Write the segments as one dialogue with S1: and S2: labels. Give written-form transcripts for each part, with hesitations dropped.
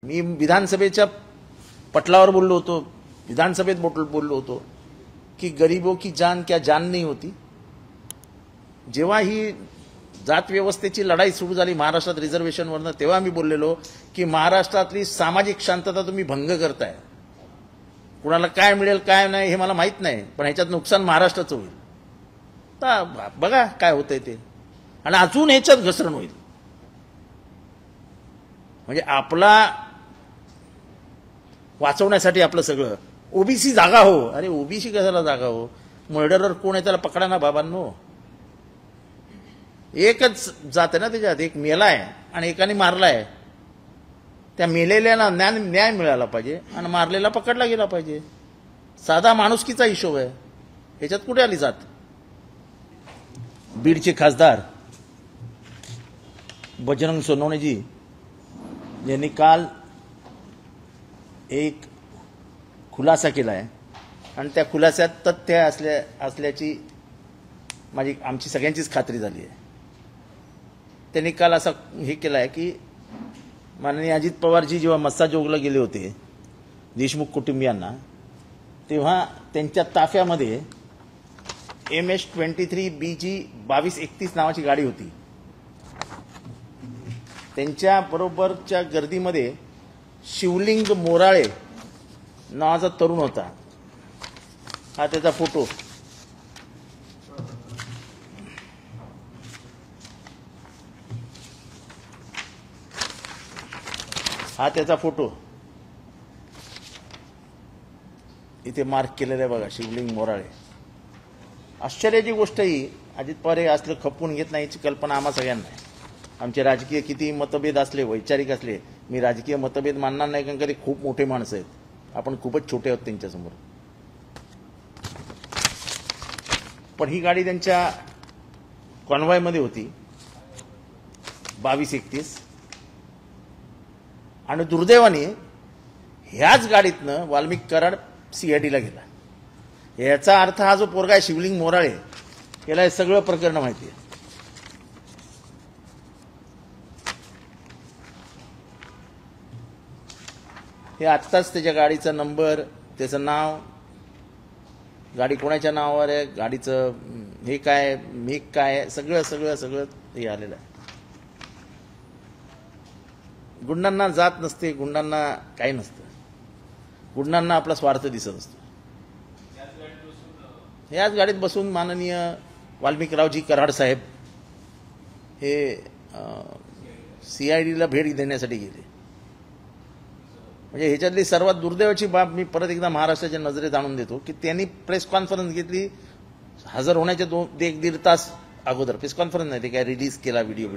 S1: मी विधानसभेच्या पटलावर बोललो होतो, विधानसभेत बोललो होतो की गरीबों की जान क्या जान नहीं होती। जेव्हा ही जात व्यवस्थेची लढाई सुरू झाली महाराष्ट्रात रिझर्वेशनवरनं, तेव्हा मी बोललेलो की महाराष्ट्रातली सामाजिक शांतता तुम्ही भंग करताय। कुणाला काय मिळेल काय नाही हे मला माहित नाही, पण ह्याच्यात नुकसान महाराष्ट्राचं होईल। तर बघा काय होतंय ते, आणि अजून ह्याच्यात घसरण होईल। म्हणजे आपला वाचवण्यासाठी आपलं सगळं ओबीसी जागा हो। अरे ओबीसी कशाला जागा हो? मर्डरर कोण आहे त्याला पकडा ना बाबांनो। एकच जात आहे ना त्याच्यात, एक मेलाय आणि एकाने मारलाय। त्या मेलेल्याला न्याय मिळाला पाहिजे आणि मारलेला पकडला गेला पाहिजे। साधा माणुसकीचा हिशोब आहे, ह्याच्यात कुठे आली जात? बीडचे खासदार बजरंग सोनवणेजी यांनी काल एक खुलासा केला आहे आणि त्या खुलास्यात तथ्य असल्याची आमची सगळ्यांचीच खात्री झाली आहे। त्यांनी काल असा हे केला आहे की माननीय अजित पवारजी जेव्हा मस्साजोगला गेले होते देशमुख कुटुंबियांना, तेव्हा त्यांच्या ताफ्यामध्ये MS-23 BG 2231 नावाची गाडी होती। त्यांच्या बरोबरच्या गर्दीमध्ये शिवलिंग मोराळे नावाचा तरुण होता। हा त्याचा फोटो, हा त्याचा फोटो इथे मार्क केलेला आहे बघा, शिवलिंग मोराळे। आश्चर्याची गोष्ट ही अजित पवार हे असलं खपवून घेत नाही याची कल्पना आम्हा सगळ्यांना आहे। आमचे राजकीय किती मतभेद असले, वैचारिक असले, मी राजकीय मतभेद मानणार नाही, कारण का ते खूप मोठे माणसं आहेत, आपण खूपच छोटे आहोत त्यांच्यासमोर। पण ही गाडी त्यांच्या कॉन्व्हॉयमध्ये होती 2231, आणि दुर्दैवाने ह्याच गाडीतनं वाल्मिक कराड CIDला गेला। याचा अर्थ हा जो पोरगा आहे शिवलिंग मोराळे, याला हे सगळं प्रकरण माहिती आहे। हे आत्ताच त्याच्या गाडीचा नंबर, त्याचं नाव, गाडी कोणाच्या नावावर आहे, गाडीचं हे काय, मेक काय, सगळं सगळं सगळं हे आलेलं आहे। गुंडांना जात नसते, गुंडांना काही नसतं, गुंडांना आपला स्वार्थ दिसत असतो। याच गाडीत बसून माननीय वाल्मिकरावजी कराड साहेब हे CIDला भेट देण्यासाठी गेले। म्हणजे ह्याच्यातली सर्वात दुर्दैवाची बाब मी परत एकदा महाराष्ट्राच्या नजरेत आणून देतो की त्यांनी प्रेस कॉन्फरन्स घेतली हजर होण्याच्या 1-1.5 तास अगोदर। प्रेस कॉन्फरन्स नाही, ते काय रिलीज केला व्हिडिओ।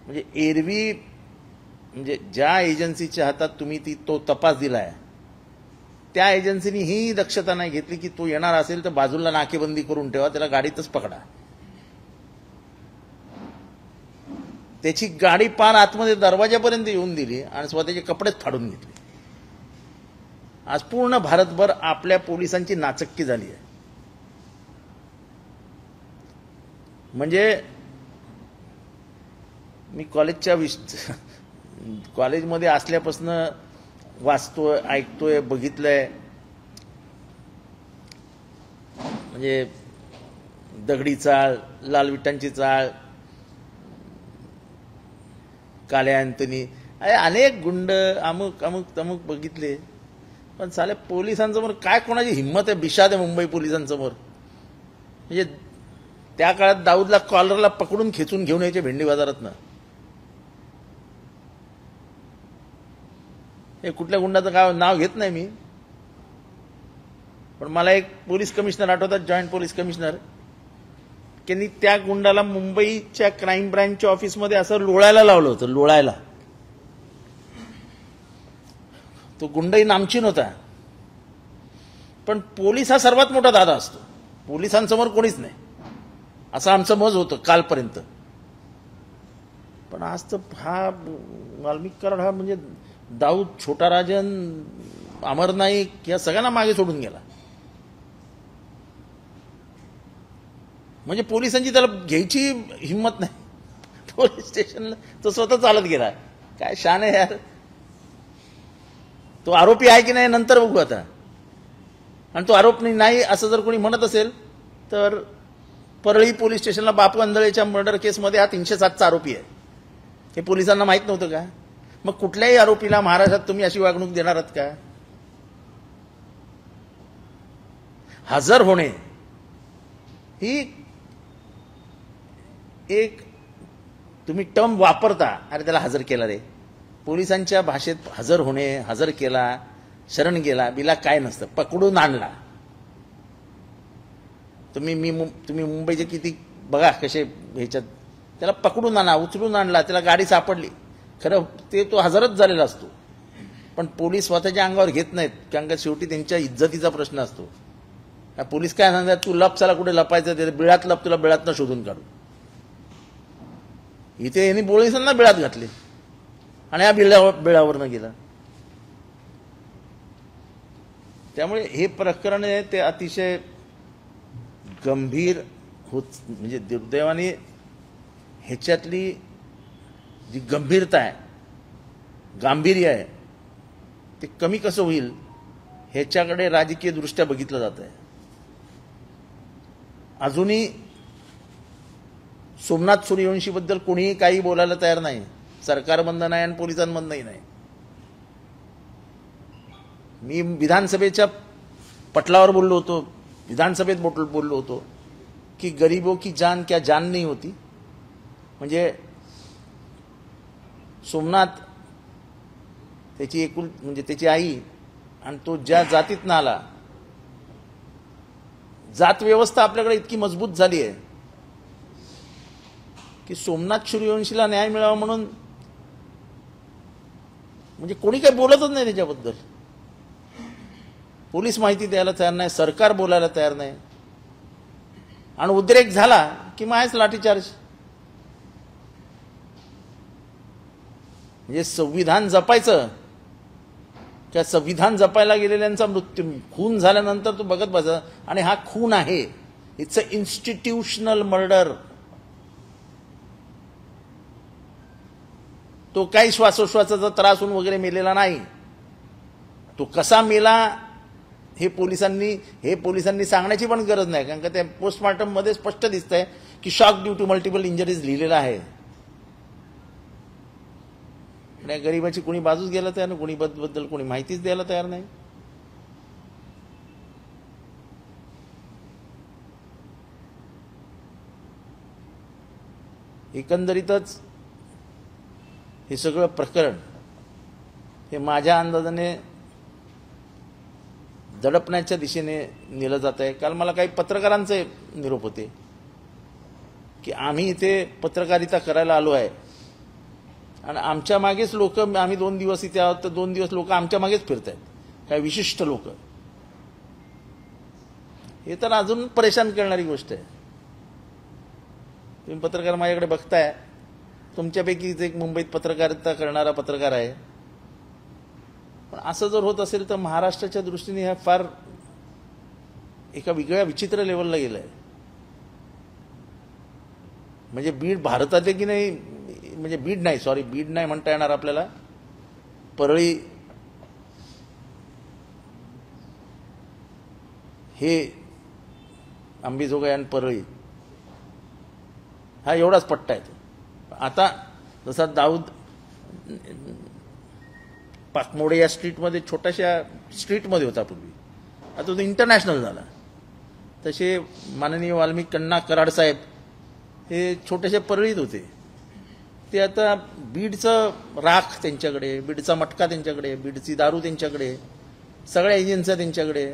S1: म्हणजे एरवी म्हणजे ज्या एजन्सीच्या हातात तुम्ही तो तपास दिलाय, त्या एजन्सीनी ही दक्षता नाही घेतली की तो येणार असेल तर बाजूला नाकेबंदी करून ठेवा, त्याला गाडीतच पकडा। त्याची गाडी पार आतमध्ये दरवाजापर्यंत येऊन दिली आणि स्वतःचे कपडेच फाडून घेतले। आज पूर्ण भारतभर आपल्या पोलिसांची नाचक्की झाली आहे। म्हणजे मी कॉलेजमध्ये असल्यापासून वाचतोय, ऐकतोय, बघितलंय। म्हणजे दगडी चाळ, लाल विटांची चाळ, काल्या अँथनी, अनेक गुंड, अमुक अमुक तमुक बघितले, पण साले पोलिसांसमोर काय कोणाची हिंमत आहे? बिशाद आहे मुंबई पोलिसांसमोर। म्हणजे त्या काळात दाऊदला कॉलरला पकडून खेचून घेऊन यायचे भेंडी बाजारातनं। हे कुठल्या गुंडाचं काय नाव घेत नाही मी, पण मला एक पोलीस कमिशनर आठवतात, जॉईंट पोलीस कमिशनर, त्यांनी त्या गुंडाला मुंबईच्या क्राईम ब्रँचच्या ऑफिसमध्ये असं लोळायला लावलं होतं, लोळायला। तो गुंडही नामचीन होता, पण पोलीस हा सर्वात मोठा दादा असतो, पोलिसांसमोर कोणीच नाही, असं आमचं मत होतं कालपर्यंत। पण आज तर हा वाल्मिक कराड हा म्हणजे दाऊद, छोटा राजन, अमर नाईक या सगळ्यांना मागे सोडून गेला। म्हणजे पोलिसांची त्याला घ्यायची हिंमत नाही, पोलीस स्टेशनला तो स्वतः चालत गेला। काय शान आहे यार. तो आरोपी आहे की नाही नंतर बघू आता. आणि तो आरोप नाही असं जर कोणी म्हणत असेल तर परळी पोलीस स्टेशनला बापू आंधळेच्या मर्डर केसमध्ये हा 307चा आरोपी आहे. हे पोलिसांना माहित नव्हतं का? मग कुठल्याही आरोपीला महाराष्ट्रात तुम्ही अशी वागणूक देणार आहात का? हजर होणे ही एक तुम्ही टर्म वापरता. अरे त्याला हजर केला रे. पोलिसांच्या भाषेत हजर होणे, हजर केला, शरण गेला बिला काय नसतं. पकडून आणला. तुम्ही मुंबईचे किती बघा कसे ह्याच्यात त्याला पकडून आणा, उचलून आणला, त्याला गाडी सापडली, खरं ते तो हजरच झालेला असतो. पण पोलीस स्वतःच्या अंगावर घेत नाहीत, कारण का शेवटी त्यांच्या इज्जतीचा प्रश्न असतो. पोलीस काय सांगतात, तू लप, चला कुठे लपायचं ते बिळात लप, तुला बिळातनं शोधून काढू. इथे यांनी पोलिसांना बिळात घातले आणि या बिळावरनं गेला. त्यामुळे हे प्रकरण आहे ते अतिशय गंभीर होत, म्हणजे दुर्दैवाने ह्याच्यातली जी गंभीरता आहे, गांभीर्य आहे, ते कमी कसं होईल ह्याच्याकडे राजकीय दृष्ट्या बघितलं जात आहे. अजूनही सोमनाथ सूर्यवंशीबद्दल कोणीही काही बोलायला तयार नाही. सरकारमधनं नाही आणि पोलिसांमधनंही नाही. मी विधानसभेच्या पटलावर बोललो होतो, विधानसभेत बोललो होतो की गरीबों की जान क्या जान नहीं होती. म्हणजे सोमनाथ, त्याची एकूण म्हणजे त्याची आई आणि तो ज्या जातीतनं आला, जात व्यवस्था आपल्याकडे इतकी मजबूत झाली आहे की सोमनाथ सूर्यवंशीला न्याय मिळावा म्हणून म्हणजे कोणी काही बोलतच नाही त्याच्याबद्दल. पोलीस माहिती द्यायला तयार नाही, सरकार बोलायला तयार नाही, आणि उद्रेक झाला की मायच लाठीचार्ज. म्हणजे संविधान जपायचं, त्या संविधान जपायला गेलेल्यांचा मृत्यू, खून झाल्यानंतर तू बघत बसा. आणि हा खून आहे, इट्स अ इन्स्टिट्यूशनल मर्डर. तो काही श्वासोश्वासाचा त्रास होऊन वगैरे मेलेला नाही. तो कसा मेला हे पोलिसांनी सांगण्याची पण गरज नाही, कारण का त्या पोस्टमॉर्टम मध्ये स्पष्ट दिसतंय की shock due to multiple injuries लिहिलेलं आहे. गरीबाची कोणी बाजूच घ्यायला तयार नाही, कोणी बद्दल कोणी माहितीच द्यायला तयार नाही. एकंदरीतच हे सगळं प्रकरण हे माझ्या अंदाजाने दडपण्याच्या दिशेने नेलं जात आहे. काल मला काही पत्रकारांचे निरोप होते की आम्ही इथे पत्रकारिता करायला आलो आहे आणि आमच्या मागेच लोक, आम्ही 2 दिवस इथे आहोत तर 2 दिवस लोक आमच्या मागेच फिरत आहेत, काही विशिष्ट लोक. हे तर अजून परेशान करणारी गोष्ट आहे. तुम्ही पत्रकार माझ्याकडे बघताय, तुमच्यापैकीच एक मुंबईत पत्रकारिता करणारा पत्रकार आहे. पण असं जर होत असेल तर महाराष्ट्राच्या दृष्टीने हा फार एका वेगळ्या विचित्र लेवलला गेलाय. म्हणजे बीड भारतात आहे की नाही, म्हणजे बीड नाही म्हणता येणार आपल्याला. परळी हे अंबाजोगाई आणि परळी हा एवढाच पट्टा आहे. आता जसा दाऊद पाकमोडे या स्ट्रीटमध्ये, छोट्याशा स्ट्रीटमध्ये होता पूर्वी, आता तो इंटरनॅशनल झाला. तसे माननीय वाल्मिक कण्णा कराड साहेब हे छोट्याशा परळीत होते, ते आता बीडचं राख त्यांच्याकडे, बीडचा मटका त्यांच्याकडे, बीडची दारू त्यांच्याकडे, सगळ्या एजन्स्या त्यांच्याकडे.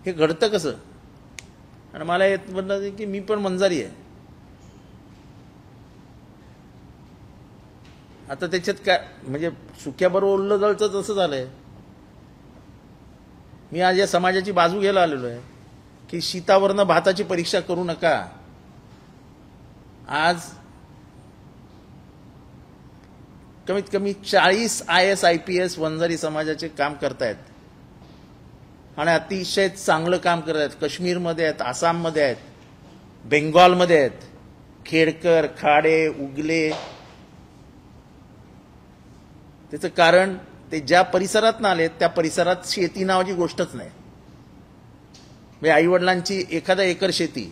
S1: हे घडतं कसं? आणि मला येत म्हणलं की मी पण मंजारी आहे. आता त्याच्यात काय म्हणजे सुक्याबरोबर ओल्लं जळचं तसं झालंय. मी आज या समाजाची बाजू घ्यायला आलेलो आहे की शीतावरनं भाताची परीक्षा करू नका. आज कमीत कमी 40 IAS IPS वंजारी समाजाचे काम करतायत आणि अतिशय चांगलं काम करत आहेत. काश्मीरमध्ये आहेत, आसाममध्ये आहेत, बेंगॉलमध्ये आहेत, खेडकर, खाडे, उगले, त्याचं कारण ते ज्या परिसरात आले त्या परिसरात शेती नावाची गोष्टच नाही. म्हणजे आईवडिलांची एखादा एकर शेती,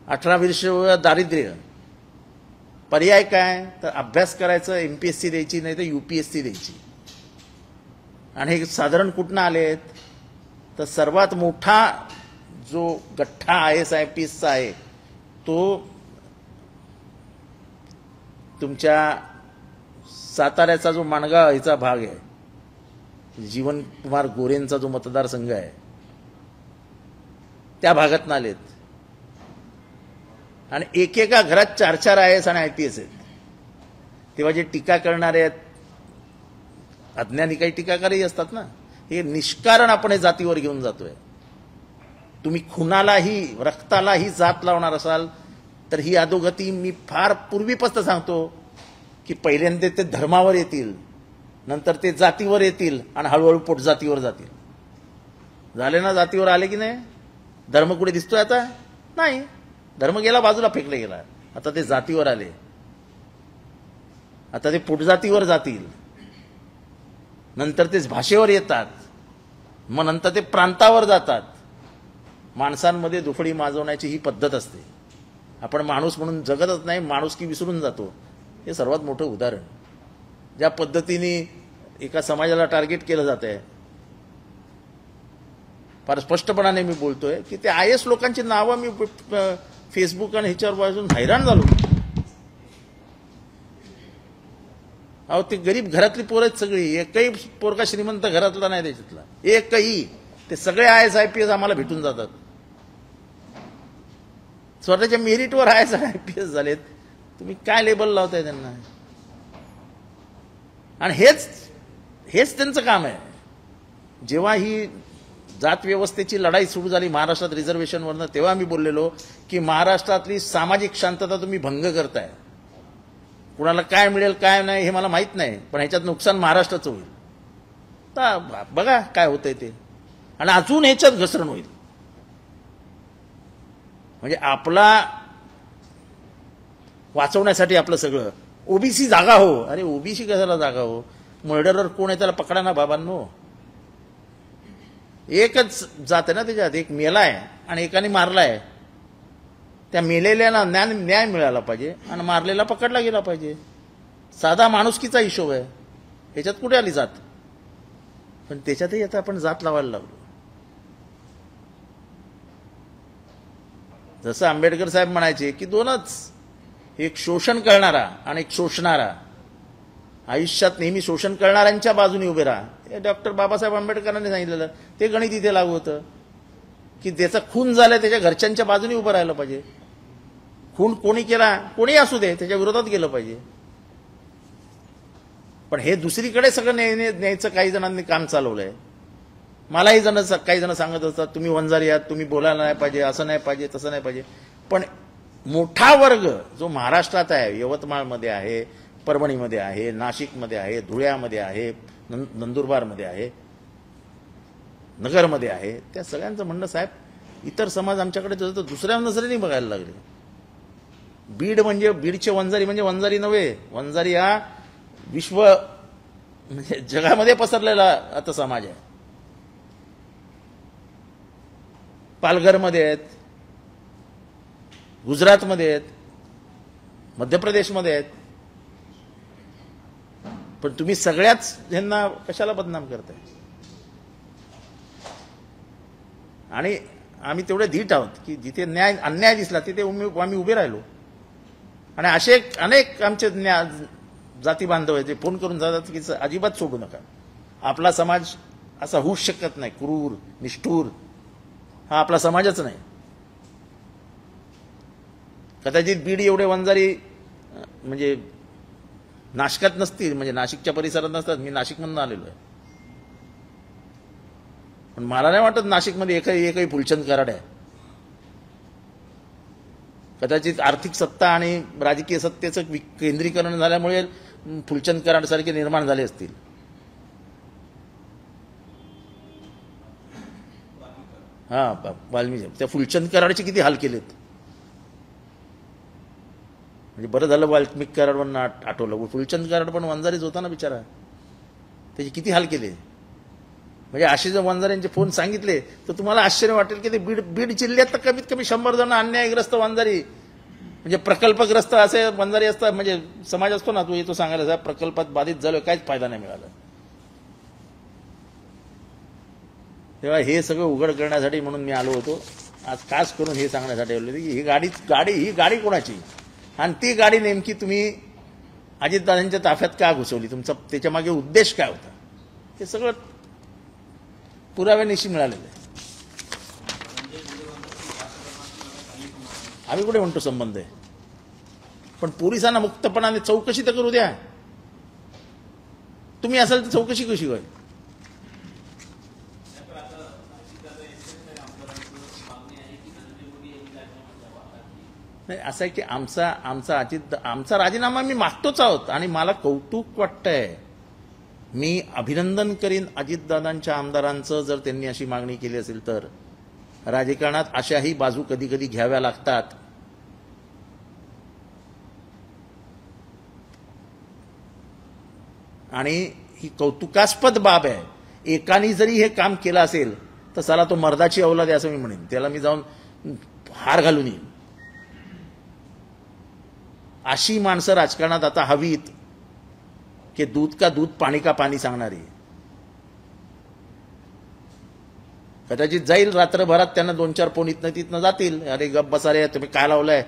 S1: 18 वर्ष दारिद्र्य, पर्याय काय तर अभ्यास करायचं, MPSC द्यायची नाही तर UPSC द्यायची. आणि हे साधारण कुठनं आलेत तर सर्वात मोठा जो गठ्ठा IAS-IPSचा आहे तो तुमच्या साताऱ्याचा जो माणगाव ह्याचा भाग आहे, जीवन कुमार गोरेंचा जो मतदारसंघ आहे त्या भागात आलेत. आणि एकेका घरात 4-4 IAS आणि IPS आहेत. तेव्हा जे टीका करणारे आहेत, अज्ञानी काही टीकाकारही असतात ना, हे निष्कारण आपण हे जातीवर घेऊन जातोय. तुम्ही खुनालाही रक्तालाही जात लावणार असाल तर ही अधोगती मी फार पूर्वीपासून सांगतो की पहिल्यांदा ते धर्मावर येतील, नंतर ते जातीवर येतील आणि हळूहळू पोटजातीवर जातील. झाले ना, जातीवर आले की नाही? धर्म कुठे दिसतोय आता? नाही, धर्म गेला, बाजूला फेकला गेला. आता ते जातीवर आले, आता ते पोटजातीवर जातील, नंतर ते भाषेवर येतात, मग नंतर ते प्रांतावर जातात. माणसांमध्ये दुफडी माजवण्याची ही पद्धत असते. आपण माणूस म्हणून जगतच नाही, माणुसकी विसरून जातो. हे सर्वात मोठं उदाहरण. ज्या पद्धतीने एका समाजाला टार्गेट केलं जात आहे, फार स्पष्टपणाने मी बोलतोय की ते IAS लोकांची नावं मी फेसबुक आणि ह्याच्यावर वाचून हैराण झालो. अहो, ते गरीब घरातली पोरं आहेत सगळी, एकही पोरगा श्रीमंत घरातला नाही त्याच्यातला, एकही. ते सगळे IAS-IPS आम्हाला भेटून जातात. स्वतःच्या मेरिटवर IAS-IPS झालेत. तुम्ही काय लेबल लावताय त्यांना? आणि हेच त्यांचं काम आहे. जेव्हा ही जात व्यवस्थेची लढाई सुरू झाली महाराष्ट्रात रिझर्वेशनवरनं, तेव्हा मी बोललेलो की महाराष्ट्रातली सामाजिक शांतता तुम्ही भंग करताय. कुणाला काय मिळेल काय नाही हे मला माहित नाही, पण ह्याच्यात नुकसान महाराष्ट्राचं होईल. तर बघा काय होतंय ते, आणि अजून ह्याच्यात घसरण होईल. म्हणजे आपला वाचवण्यासाठी आपलं सगळं OBC जागा हो. अरे OBC कशाला जागा हो? मर्डरर कोण आहे त्याला पकडा ना बाबांनो. एकच जात आहे ना त्याच्यात, एक मेलाय आणि एकाने मारलाय. त्या मेलेल्याला न्याय मिळाला पाहिजे आणि मारलेला पकडला गेला पाहिजे. साधा माणुसकीचा हिशोब आहे. ह्याच्यात कुठे आली जात? पण त्याच्यातही आता आपण जात लावायला लागलो. जसं आंबेडकर साहेब म्हणायचे की दोनच, एक शोषण करणारा आणि एक शोषणारा. आयुष्यात नेहमी शोषण करणाऱ्यांच्या बाजूने उभे राहा. हे डॉक्टर बाबासाहेब आंबेडकरांनी सांगितलेलं ते गणित इथे लागू होतं की ज्याचा खून झालाय त्याच्या घरच्यांच्या बाजूने उभं राहायला पाहिजे. खून कोणी केला, कोणी असू दे, त्याच्या विरोधात गेलं पाहिजे. पण हे दुसरीकडे सगळं न्यायचं काही जणांनी काम चालवलंय. मलाही काही जण सांगत असतात तुम्ही वंजारी आहात, तुम्ही बोलायला नाही पाहिजे, असं नाही पाहिजे, तसं नाही पाहिजे. पण मोठा वर्ग जो महाराष्ट्रात आहे, यवतमाळमध्ये आहे, परभणीमध्ये आहे, नाशिकमध्ये आहे, धुळ्यामध्ये आहे, नंदुरबारमध्ये आहे, नगरमध्ये आहे, त्या सगळ्यांचं म्हणणं साहेब इतर समाज आमच्याकडे दुसऱ्या नजरेने बघायला लागले. बीड म्हणजे बीडचे वंजारी म्हणजे वंजारी नव्हे, वंजारी हा विश्व म्हणजे जगामध्ये पसरलेला आता समाज आहे. पालघरमध्ये आहेत, गुजरातमध्ये आहेत, मध्य प्रदेशमध्ये आहेत. पण तुम्ही सगळ्याच ह्यांना कशाला बदनाम करताय? आणि आम्ही तेवढे धीट आहोत की जिथे अन्याय दिसला तिथे आम्ही उभे राहिलो. आणि असे अनेक आमचे जाती बांधव आहेत जे फोन करून जातात की अजिबात सोडू नका, आपला समाज असा होऊच शकत नाही, क्रूर निष्ठूर हा आपला समाजच नाही. कदाचित बीड एवढे वंजारी म्हणजे नाशिकात नसतील, म्हणजे नाशिकच्या परिसरात नसतात. मी नाशिकमधून आलेलो आहे, पण मला नाही वाटत नाशिकमध्ये एकही फुलचंद कराड आहे. कदाचित आर्थिक सत्ता आणि राजकीय सत्तेचं केंद्रीकरण झाल्यामुळे फुलचंद कराड सारखे निर्माण झाले असतील. हा वाल्मिकी, त्या फुलचंद कराडचे किती हाल केलेत. म्हणजे बरं झालं वाल्मिक कराडवरून आठवलं. फुलचंद कराड पण वंजारीच होता ना बिचारा, त्याचे किती हाल केले. म्हणजे असे जर वंजाऱ्यांचे फोन सांगितले तर तुम्हाला आश्चर्य वाटेल की ते बीड जिल्ह्यात तर कमीत कमी 100 जण अन्यायग्रस्त वंजारी, म्हणजे प्रकल्पग्रस्त असे वंजारी असतात. म्हणजे समाज असतो ना, तो येतो सांगायला साहेब प्रकल्पात बाधित झालो, काहीच फायदा नाही मिळाला. तेव्हा हे सगळं उघड करण्यासाठी म्हणून मी आलो होतो आज, खास करून हे सांगण्यासाठी आलो की ही गाडी कोणाची, आणि ती गाडी नेमकी तुम्ही अजितदादांच्या ताफ्यात का घुसवली, तुमचा त्याच्या मागे उद्देश काय होता, हे सगळं पुराव्यानिशी मिळालेलं आहे. आम्ही कुठे म्हणतो संबंध आहे, पण पोलिसांना मुक्तपणाने चौकशी तर करू द्या. तुम्ही असाल तर चौकशी कशी होईल. नाही, असं आहे की आमचा राजीनामा मी मागतोच आहोत, आणि मला कौतुक वाटतंय, मी अभिनंदन करीन अजितदादांच्या आमदारांचं जर त्यांनी अशी मागणी केली असेल तर. राजकारणात अशाही बाजू कधी कधी घ्याव्या लागतात. आणि ही कौतुकास्पद बाब आहे. एकाने जरी हे काम केलं असेल तर साला तो मर्दाची औलाद आहे असं मी म्हणेन. त्याला मी जाऊन हार घालून येईन. अशी माणसं राजकारणात आता हवीत की दूध का दूध पाणी का पाणी सांगणारी. कदाचित जाईल रात्रभरात त्यांना 2-4 फोन इथनं तिथनं जातील, अरे गप बसा रे तुम्ही काय लावलंय,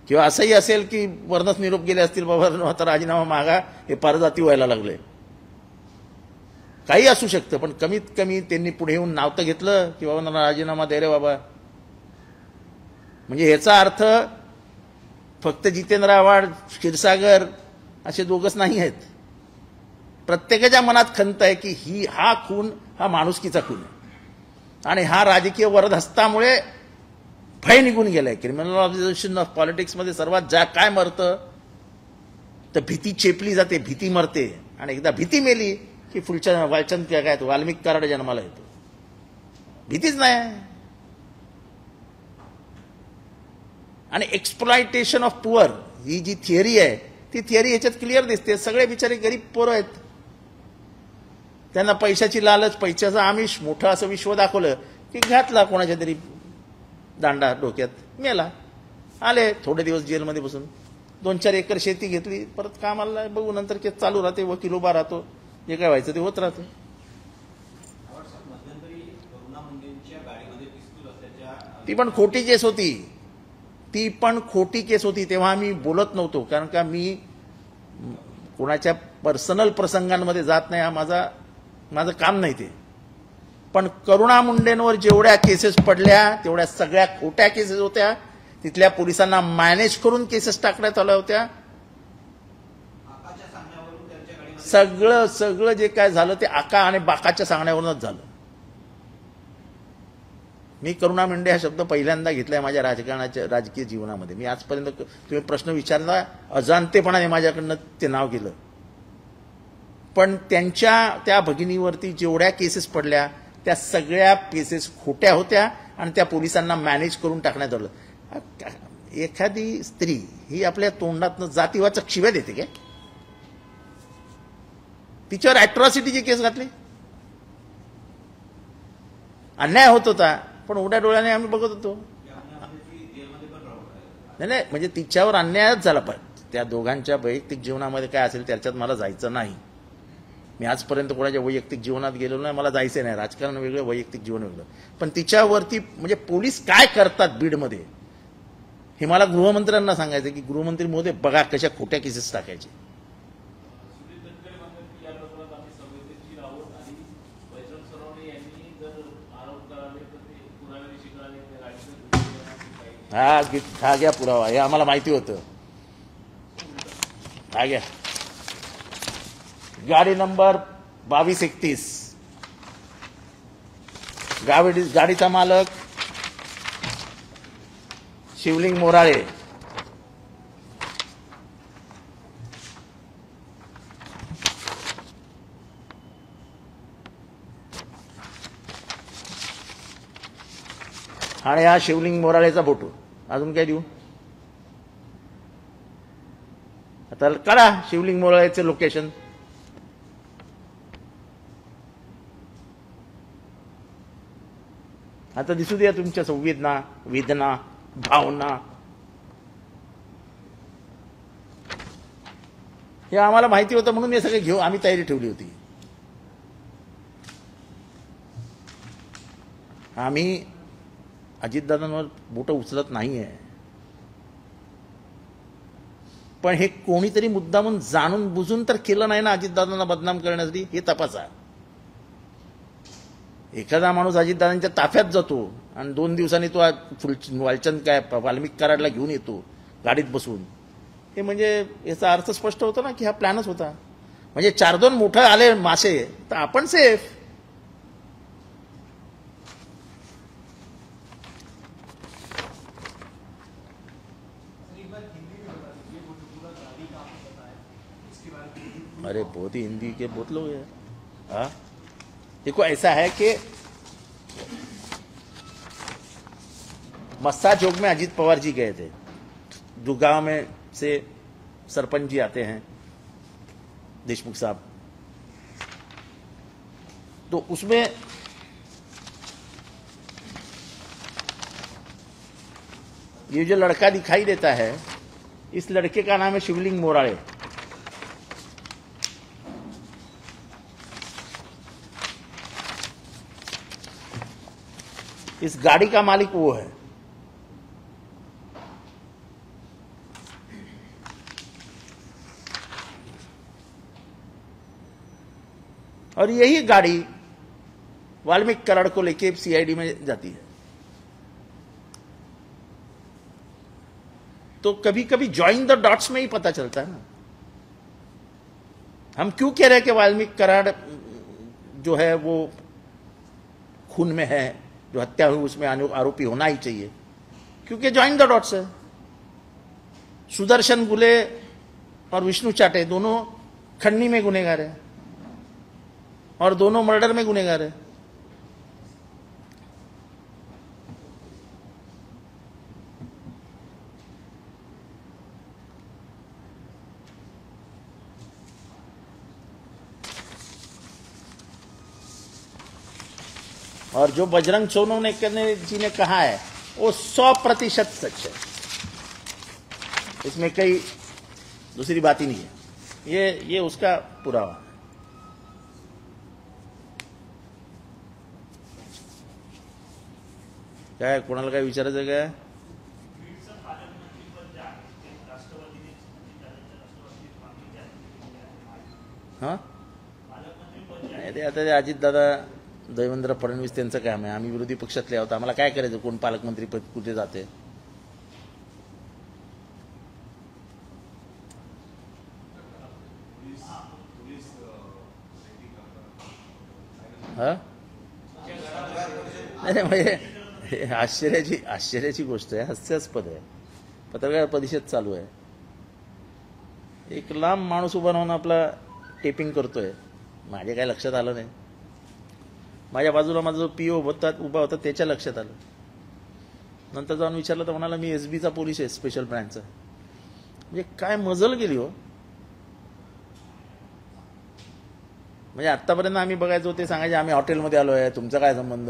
S1: किंवा असंही असेल की वरनच निरोप गेले असतील, बाबा आता राजीनामा मागा, हे परजाती व्हायला लागले. काही असू शकतं, पण कमीत कमी त्यांनी पुढे येऊन नाव तर घेतलं की बाबा राजीनामा दे रे बाबा. म्हणजे ह्याचा अर्थ फक्त जितेंद्र आव्हाड, क्षीरसागर असे दोघच नाही आहेत. प्रत्येकाच्या मनात खंत आहे की हा खून हा माणुसकीचा खून आहे, आणि हा राजकीय वरदहस्तामुळे भय निघून गेलाय. क्रिमिनलायझेशन ऑफ पॉलिटिक्समध्ये सर्वात काय मरतं तर भीती चेपली जाते, भीती मरते, आणि एकदा भीती मेली की वालचंद काय तो वाल्मिक कराड जन्माला येतो. भीतीच नाही. आणि एक्सप्लॉयटेशन ऑफ पुअर ही जी थिअरी आहे ती थिअरी याच्यात क्लिअर दिसते. सगळे बिचारे गरीब पोरं आहेत, त्यांना पैशाची लालच, पैशाचं आमिष, मोठं असं विश्व दाखवलं की घातला कोणाच्या तरी दांडा डोक्यात, मेला. आले थोडे दिवस जेलमध्ये बसून, 2-4 एकर शेती घेतली, परत कामाला बघू, नंतर केस चालू राहते, वकील उभा राहतो, जे काय व्हायचं ते होत राहतं. ती पण खोटी केस होती, ती पण खोटी केस होती. तेव्हा आम्ही बोलत नव्हतो, कारण का मी कोणाच्या पर्सनल प्रसंगांमध्ये जात नाही, हा माझं काम नाही ते. पण करुणा मुंडेंवर जेवढ्या केसेस पडल्या तेवढ्या सगळ्या खोट्या केसेस होत्या. तिथल्या पोलिसांना मॅनेज करून केसेस टाकण्यात आल्या होत्या. सगळं जे काय झालं ते आका आणि बाकाच्या सांगण्यावरूनच झालं. मी करुणा मुंडे हा शब्द पहिल्यांदा घेतलाय माझ्या राजकीय जीवनामध्ये. मी आजपर्यंत तुम्ही प्रश्न विचारला अजाणतेपणाने माझ्याकडनं ते नाव गेलं. पण त्या भगिनीवरती जेवढ्या केसेस पडल्या त्या सगळ्या केसेस खोट्या होत्या, आणि त्या पोलिसांना मॅनेज करून टाकण्यात आलं. एखादी स्त्री ही आपल्या तोंडातनं जातीवाचक शिव्या देते काय? तिच्यावर अॅट्रॉसिटीची केस घातली. अन्याय होत होता, पण उड्या डोळ्याने आम्ही बघत होतो. नाही, म्हणजे तिच्यावर अन्यायच झाला. पण त्या दोघांच्या वैयक्तिक जीवनामध्ये काय असेल त्याच्यात मला जायचं नाही. मी आजपर्यंत कोणाच्या वैयक्तिक जीवनात गेलेलो नाही, मला जायचं नाही. राजकारण वेगळं, वैयक्तिक जीवन वेगळं. पण तिच्यावरती म्हणजे पोलीस काय करतात बीडमध्ये हे मला गृहमंत्र्यांना सांगायचं की गृहमंत्री महोदय बघा कशा खोट्या केसेस टाकायचे. हा घ्या पुरावा, हे आम्हाला माहिती होतं. हा घ्या गाडी नंबर 2231. गाडीचा मालक शिवलिंग मोराळे. आणि हा शिवलिंग मोराळेचा फोटो. अजून काय देऊ? आता काढा शिवलिंग मोराळेचं लोकेशन. आता दिसू द्या तुमच्या संवेदना, वेदना, भावना. हे आम्हाला माहिती होतं म्हणून हे सगळे घेऊ आम्ही तयारी ठेवली होती. आम्ही अजितदादांवर बोटं उचलत नाहीये, पण हे कोणीतरी मुद्दामून जाणून बुजून तर केलं नाही ना अजितदादांना बदनाम करण्यासाठी, हे तपासा. एखादा माणूस अजितदादांच्या ताफ्यात जातो आणि 2 दिवसांनी तो वालचंद काय वाल्मिक कराडला घेऊन येतो गाडीत बसून, हे म्हणजे याचा अर्थ स्पष्ट होतो ना की हा प्लॅनच होता. म्हणजे 4-2 मोठं आले मासे तर आपण सेफ. अरे बहुत ही हिंदी के बहुत लोग हैं. हाँ देखो ऐसा है कि मस्सा चौक में अजीत पवार जी गए थे, जो गांव में से सरपंच जी आते हैं देशमुख साहब, तो उसमें ये जो लड़का दिखाई देता है, इस लड़के का नाम है शिवलिंग मोराळे. इस गाड़ी का मालिक वो है. और यही गाड़ी वाल्मीकि कराड़ को लेके सीआईडी में जाती है. तो कभी कभी जॉइन द डॉट्स में ही पता चलता है ना. हम क्यों कह रहे हैं कि वाल्मीकि कराड़ जो है वो खून में है, जो हत्या हुई उसमें आरोपी होना ही चाहिए, क्योंकि जॉइन द डॉट्स है. सुदर्शन गुले और विष्णु चाटे दोनों खन्नी में गुनेगार है और दोनों मर्डर में गुनेगार है. और जो बजरंग सोनू ने जी ने कहा है वो 100% सच है. इसमें कई दूसरी बात ही नहीं है. ये उसका पुरावा है. क्या है, कोणाला काय विचारायचं काय? हाँ ते आता ते अजितदादा देवेंद्र फडणवीस त्यांचं काम आहे. आम्ही विरोधी पक्षातले आहोत, आम्हाला काय करायचं कोण पालकमंत्री पद कुठे जाते. हा नाही म्हणजे आश्चर्याची गोष्ट आहे, हास्यास्पद आहे. पत्रकार परिषद चालू आहे, एक लांब माणूस उभा राहून आपला टेपिंग करतोय. माझ्या काय लक्षात आलं नाही. माझ्या बाजूला माझा जो पीओ उभा होता त्याच्या लक्षात आलं. नंतर जाऊन विचारलं तर म्हणाला मी एसबीचा पोलीस आहे, स्पेशल ब्रँचचा. म्हणजे काय मजल गेली हो. म्हणजे आतापर्यंत आम्ही बघायचो ते सांगायचे आम्ही हॉटेलमध्ये आलोय, तुमचा काय संबंध.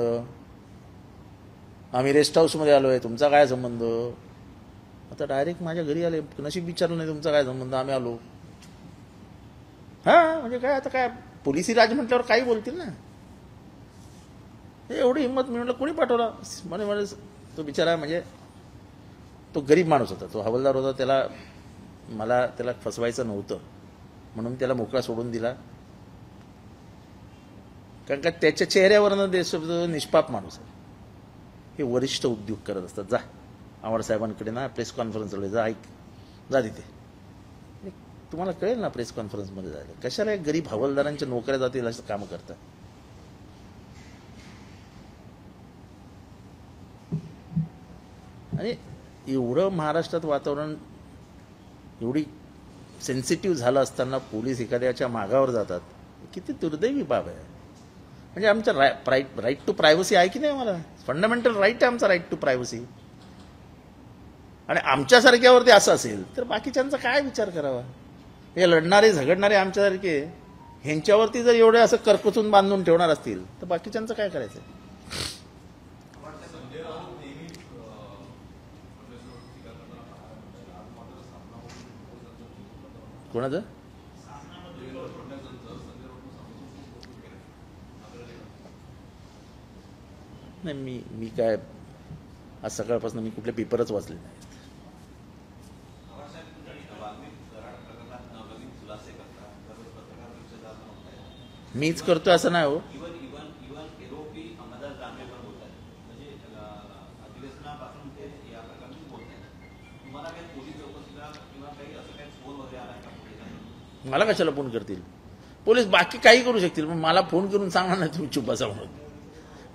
S1: आम्ही रेस्ट हाऊसमध्ये आलोय, तुमचा काय संबंध. आता डायरेक्ट माझ्या घरी आले, नशीब विचारलं नाही तुमचा काय संबंध, आम्ही आलो. हा म्हणजे काय आता काय पोलिसी राज म्हटल्यावर काही बोलतील ना. एवढी हिंमत मी म्हटलं कोणी पाठवला. म्हणे तो बिचारा म्हणजे तो गरीब माणूस होता, तो हवालदार होता, मला त्याला फसवायचं नव्हतं म्हणून त्याला मोकळा सोडून दिला. कारण का त्याच्या चेहऱ्यावरनं देश निष्पाप माणूस आहे. हे वरिष्ठ उद्योग करत असतात. जा आव्हाड साहेबांकडे ना प्रेस कॉन्फरन्सला जा, ऐक जा तिथे, तुम्हाला कळेल ना प्रेस कॉन्फरन्समध्ये जायला. कशाला गरीब हवालदारांच्या नोकऱ्या जातील असं कामं करतात. आणि एवढं महाराष्ट्रात वातावरण एवढी सेन्सिटिव्ह झालं असताना पोलीस एखाद्याच्या मागावर जातात, किती दुर्दैवी बाब आहे. म्हणजे आमचा राईट टू प्रायव्हसी आहे की नाही. मला फंडामेंटल राईट आहे आमचा राईट टू प्रायव्हसी. आणि आमच्यासारख्यावरती असं असेल तर बाकीच्यांचा काय विचार करावा. हे लढणारे झगडणारे आमच्यासारखे ह्यांच्यावरती जर एवढे असं करकचून बांधून ठेवणार असतील तर बाकीच्यांचं काय करायचं? कोणाचं? नाही, मी काय आज सकाळपासून मी कुठले पेपरच वाचले नाही. मीच करतो असं नाही हो. मला कशाला फोन करतील पोलीस? बाकी काही करू शकतील, पण मला फोन करून सांगणार नाही तुम्ही चुप बसा म्हणून.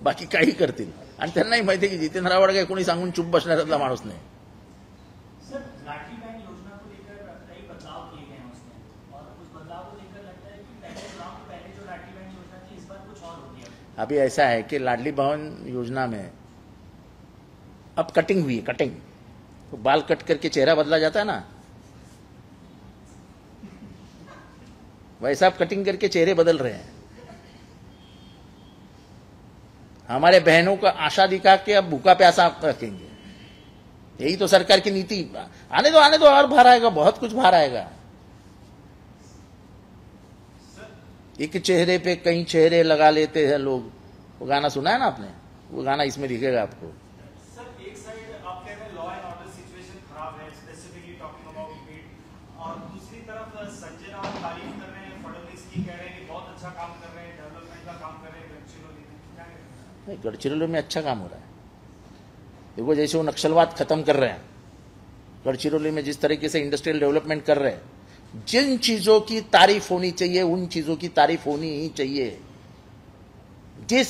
S1: बाकी काही करतील, आणि त्यांनाही माहिती आहे की जितेंद्र आव्हाड काय कोणी सांगून चुप बसणाऱ्यातला माणूस नाही. अभी ऐसा है कि लाडली बहन योजना में अब कटिंग हुई है, कटिंग तो बाल कट करके चेहरा बदला जाता है ना, वैसा आप कटिंग करके चेहरे बदल रहे हैं. हमारे बहनों का आशा दिखा के अब भूखा प्यासा रखेंगे. यही तो सरकार की नीति. आने दो और बाहर आएगा, बहुत कुछ बाहर आएगा. एक चेहरे पे कई चेहरे लगा लेते हैं लोग. वो गाना सुना है ना आपने? वो गाना इसमें दिखेगा आपको.
S2: सर, एक साइड आप कह रहे हैं लॉ एंड ऑर्डर सिचुएशन खराब है, स्पेसिफिकली टॉकिंग अबाउट यूपी, और दूसरी तरफ संजय राउत तारीफ कर रहे हैं फडणवीस की, कह रहे हैं कि बहुत अच्छा काम कर रहे हैं, डेवलपमेंट का काम कर रहे हैं गडचिरोली में. क्या कहते हैं?
S1: गडचिरोली में अच्छा काम हो रहा है. देखो, जैसे वो नक्सलवाद खत्म कर रहे हैं, गडचिरोली में जिस तरीके से इंडस्ट्रियल डेवलपमेंट कर रहे हैं, जिन चीजों की तारीफ होनी चाहिए उन चीजों की तारीफ होनी ही चाहिए. जिस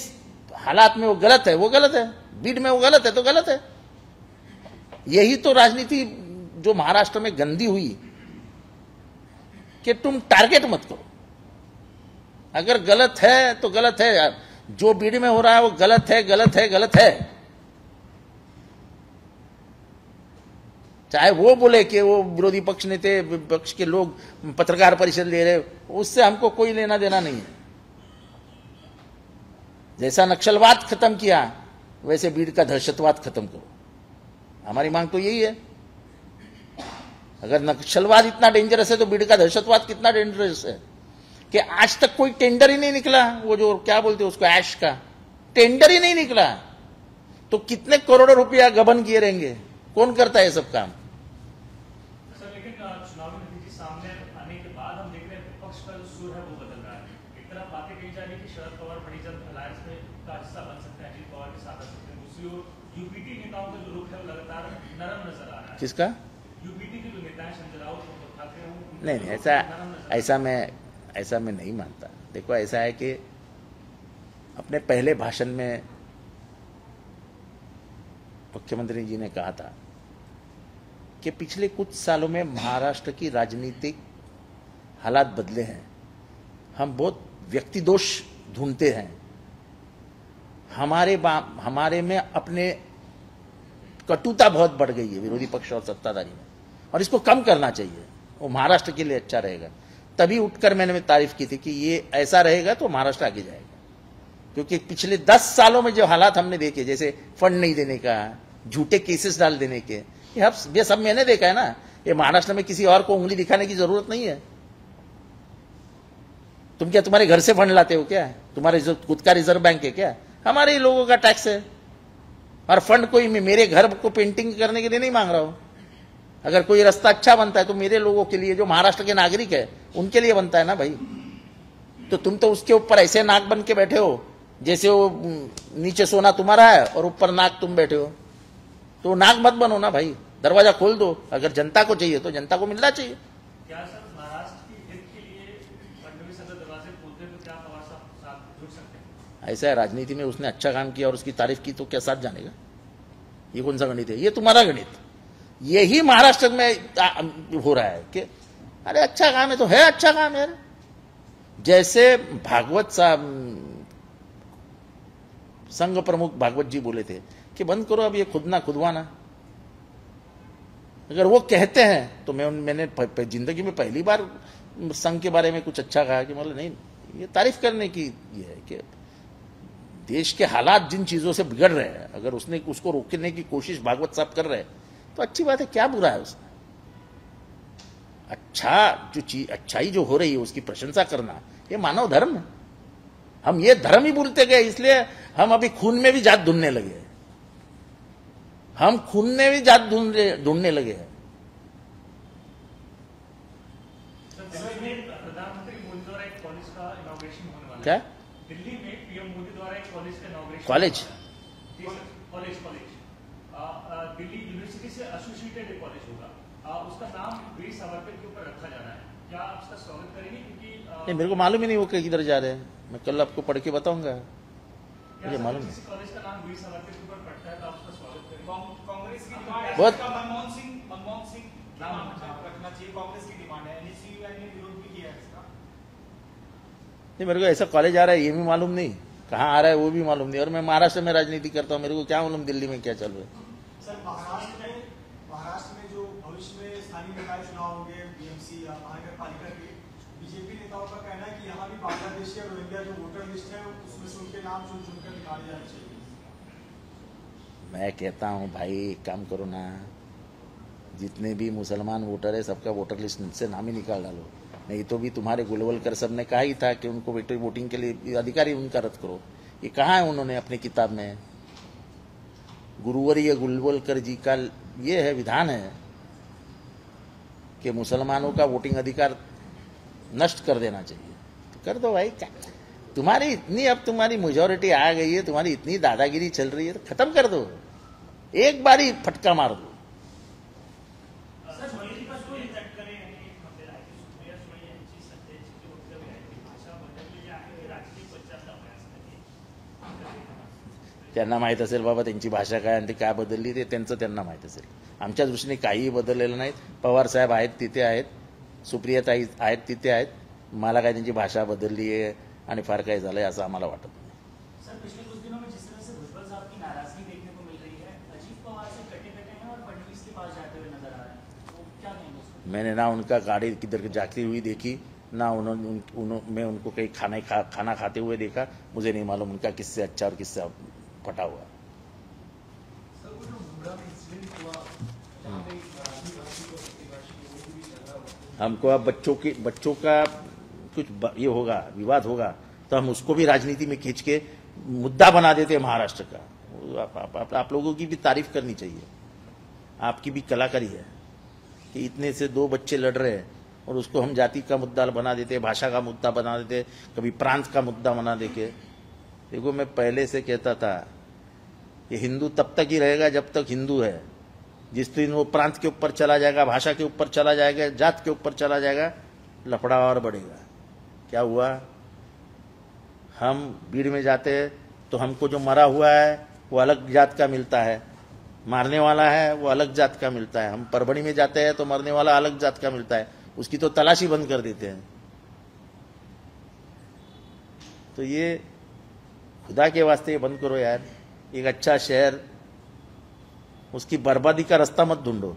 S1: हालात में वो गलत है वो गलत है, बीड में वो गलत है तो गलत है. यही तो राजनीति जो महाराष्ट्र में गंदी हुई कि तुम टारगेट मत करो. अगर गलत है तो गलत है यार. जो बीड में हो रहा है वो गलत है, गलत है, गलत है. चाहे वो बोले कि वो विरोधी पक्ष नेते, विपक्ष के लोग पत्रकार परिषद ले रहे, उससे हमको कोई लेना देना नहीं है. जैसा नक्सलवाद खत्म किया वैसे बीड का दहशतवाद खत्म करो. हमारी मांग तो यही है. अगर नक्सलवाद इतना डेंजरस है तो बीड का दहशतवाद कितना डेंजरस है कि आज तक कोई टेंडर ही नहीं निकला. वो जो क्या बोलते हैं उसको, ऐश का टेंडर ही नहीं निकला. तो कितने करोड़ों रुपया गबन किए रहेंगे? कौन करता है सब काम?
S2: सर, लेकिन चुनावी नतीजे सामने आने के बाद हम देख रहे हैं विपक्ष का जो सुर है वो बदल रहा है. एक तरफ बातें कही जा रही है कि शरद पवार परिजन अलायंस में का हिस्सा बन सकते हैं, अजित पवार के साथ आ सकते हैं. दूसरी ओर यूपीटी नेताओं का जो रुख है वो लगातार नरम नजर आ रहा है.
S1: किसका?
S2: यूपीटी के जो नेता है संजय राउत ठाकरे,
S1: नहीं, ऐसा मैं नहीं मानता. देखो, ऐसा है कि अपने पहले भाषण में मुख्यमंत्री जी ने कहा था कि पिछले कुछ सालों में महाराष्ट्र की राजनीतिक हालात बदले हैं. हम बहुत व्यक्ति दोष ढूंढते हैं. हमारे में अपने कटुता बहुत बढ़ गई है विरोधी पक्ष और सत्ताधारी में, और इसको कम करना चाहिए. वो महाराष्ट्र के लिए अच्छा रहेगा. तभी उठकर मैंने तारीफ की थी कि ये ऐसा रहेगा तो महाराष्ट्र आगे जाएगा. क्योंकि पिछले 10 सालों में जो हालात हमने देखे, जैसे फंड नहीं देने का, झूठे केसेस डाल देने के, ये सब मैंने देखा है ना. ये महाराष्ट्र में किसी और को उंगली दिखाने की जरूरत नहीं है. तुम क्या तुम्हारे घर से फंड लाते हो क्या? तुम्हारे जो खुद का रिजर्व बैंक है क्या? हमारे ही लोगों का टैक्स है. और फंड कोई मेरे घर को पेंटिंग करने के लिए नहीं मांग रहा हूं. अगर कोई रास्ता अच्छा बनता है तो मेरे लोगों के लिए, जो महाराष्ट्र के नागरिक है, उनके लिए बनता है ना भाई. तो तुम तो उसके ऊपर ऐसे नाक बन के बैठे हो जैसे वो नीचे सोना तुम्हारा है और ऊपर नाक तुम बैठे हो. तो नाक मत बनो ना भाई. दरवाजा खोल दो. अगर जनता को चाहिए तो जनता को मिलना चाहिए.
S2: क्या सर महाराष्ट्र की हित के लिए फडणवीस अगर दरवाजे खोलते तो क्या पवार साथ जुड़ सकते हैं?
S1: ऐसा है, राजनीति में उसने अच्छा काम किया और उसकी तारीफ की तो क्या साथ जानेगा? ये कौन सा गणित है? ये तुम्हारा गणित. यही महाराष्ट्र में हो रहा है कि अरे अच्छा काम है तो है, अच्छा काम है. जैसे भागवत साहब, संघ प्रमुख भागवत जी बोले थे कि बंद करो अब ये खुदना खुदवाना. अगर वो कहते हैं तो मैंने जिंदगी में पहली बार संघ के बारे में कुछ अच्छा कहा कि मतलब नहीं, ये तारीफ करने की ये है कि देश के हालात जिन चीजों से बिगड़ रहे हैं, अगर उसने उसको रोकने की कोशिश भागवत साहब कर रहे हैं तो अच्छी बात है, क्या बुरा है उसमें। अच्छाई जो हो रही है उसकी प्रशंसा करना ये मानव धर्म है। हम ये धर्म ही भूलते गए, इसलिए हम अभी खून में भी जात ढूंढने लगे हैं। हम खून में भी जात ढूंढने लगे हैं।
S2: प्रधानमंत्री मोदी द्वारा एक कॉलेज का इनॉग्रेशन होने वाला है।
S1: क्या
S2: दिल्ली में पीएम मोदी द्वारा एक कॉलेज का inauguration
S1: college
S2: college Delhi university से एसोसिएटेड एक कॉलेज होगा। उसका नाम वीर सावरकर के ऊपर रखा जा रहा है। क्या आप उसका स्वागत करेंगे? क्योंकि
S1: नहीं, मेरे को मालूम ही नहीं वो किधर जा रहे हैं। मैं कल आपको पढ़ के बताऊंगा, मुझे मालूम नहीं।
S2: कॉलेज का नाम वीर सावरकर के ऊपर पड़ता है तो आप उसका स्वागत करेंगे?
S3: कांग्रेस की डिमांड
S1: बहुत-
S3: है, मनमोहन सिंह नाम रखना चाहिए, कांग्रेस की डिमांड है। एनएसयूआई ने विरोध भी किया है इसका।
S1: नहीं, मेरे को ऐसा कॉलेज आ रहा है ये भी मालूम नहीं, कहाँ आ रहा है वो भी मालूम नहीं। और मैं महाराष्ट्र में राजनीति करता हूँ, मेरे को क्या मालूम दिल्ली में क्या चल रहा है।
S3: सर, महाराष्ट्र में जो भविष्य में स्थानीय निकाय चुनाव होंगे, बीएमसी या महानगर पालिका के, बीजेपी नेताओं का कहना है कि यहाँ भी बांग्लादेशी और रोहिंग्या जो वोटर लिस्ट है उसमें से उनके नाम चुन चुनकर निकाले जाने चाहिए।
S1: मैं कहता हूँ भाई एक काम करो ना, जितने भी मुसलमान वोटर है सबका वोटर लिस्ट से नाम ही निकाल डालो। नहीं तो भी तुम्हारे गुलवलकर सब ने कहा ही था कि उनको वोटिंग के लिए अधिकारी उनका रद्द करो। ये कहाँ है उन्होंने अपनी किताब में? गुरुवर्य गुलवलकर जी का ये है विधान है कि मुसलमानों का वोटिंग अधिकार नष्ट कर देना चाहिए। तो कर दो भाई, क्या तुम्हारी इतनी, अब तुम्हारी मेजॉरिटी आ गई है, तुम्हारी इतनी दादागिरी चल रही है तो खत्म कर दो, एक बार ही फटका मार दो। त्यांना माहीत असेल बाबा त्यांची भाषा काय आणि ती काय बदलली, ते त्यांचं त्यांना माहीत असेल। आमच्या दृष्टीने काहीही बदललेलं नाही। पवार साहेब आहेत तिथे आहेत, सुप्रियाताई आहेत तिथे आहेत। मला काय त्यांची भाषा बदलली आहे आणि फार काही झालंय असं आम्हाला वाटत नाही।
S4: सर, पिछले कुछ दिनों में जिस तरह से भुजबल साहब की नाराजगी देखने को मिल रही है, अजीत पवार से कटे-कटे हैं और फडणवीस के पास जाते हुए नजर आ रहे हैं, तो क्या कहेंगे उसको?
S1: मैंने ना उनका गाड़ी किधर जाती हुई देखी, ना मैं उनको कहीं खाना खाते हुए देखा। मुझे नहीं मालूम उनका किससे अच्छा और किससे फटा हुआ। हमको अब बच्चों का कुछ ये होगा, विवाद होगा तो हम उसको भी राजनीति में खींच के मुद्दा बना देते हैं महाराष्ट्र का। आप लोगों की भी तारीफ करनी चाहिए, आपकी भी कलाकारी है कि इतने से 2 बच्चे लड़ रहे हैं और उसको हम जाति का मुद्दा बना देते, भाषा का मुद्दा बना देते, कभी प्रांत का मुद्दा बना देके। देखो, मैं पहले से कहता था कि हिंदू तब तक ही रहेगा जब तक हिंदू है। जिस दिन वो प्रांत के ऊपर चला जाएगा, भाषा के ऊपर चला जाएगा, जात के ऊपर चला जाएगा, लफड़ा और बढ़ेगा। क्या हुआ, हम भीड़ में जाते हैं तो हमको जो मरा हुआ है वो अलग जात का मिलता है, मारने वाला है वो अलग जात का मिलता है। हम परभणी में जाते हैं तो मरने वाला अलग जात का मिलता है, उसकी तो तलाशी बंद कर देते हैं। तो ये खुदा के वास्ते ये बंद करो यार। एक अच्छा शहर, उसकी बर्बादी का रास्ता मत ढूंढो।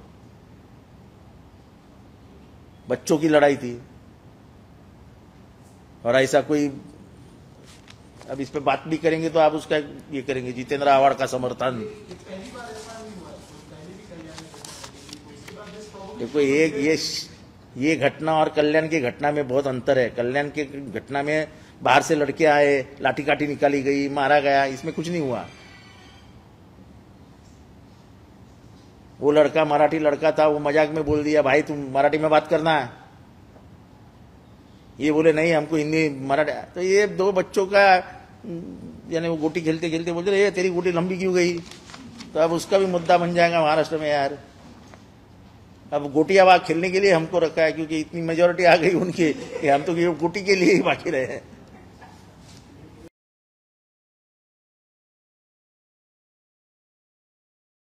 S1: बच्चों की लड़ाई थी और ऐसा कोई, अब इस पे बात भी करेंगे तो आप उसका ये करेंगे, जितेंद्र आव्हाड का समर्थन। देखो, ये घटना और कल्याण की घटना में बहुत अंतर है। कल्याण की घटना में बाहर से लड़के आए, लाठी काठी निकाली गई, मारा गया, इसमें कुछ नहीं हुआ। वो लड़का मराठी लड़का था, वो मजाक में बोल दिया भाई तुम मराठी में बात करना है, ये बोले नहीं हमको हिंदी मराठी। तो ये 2 बच्चों का, यानी वो गोटी खेलते खेलते बोलते ये तेरी गोटी लंबी क्यों गई, तो अब उसका भी मुद्दा बन जाएगा महाराष्ट्र में यार। अब गोटियां खेलने के लिए हमको रखा है क्योंकि इतनी मेजोरिटी आ गई उनकी कि हम तो गोटी के लिए ही बाकी रहे हैं।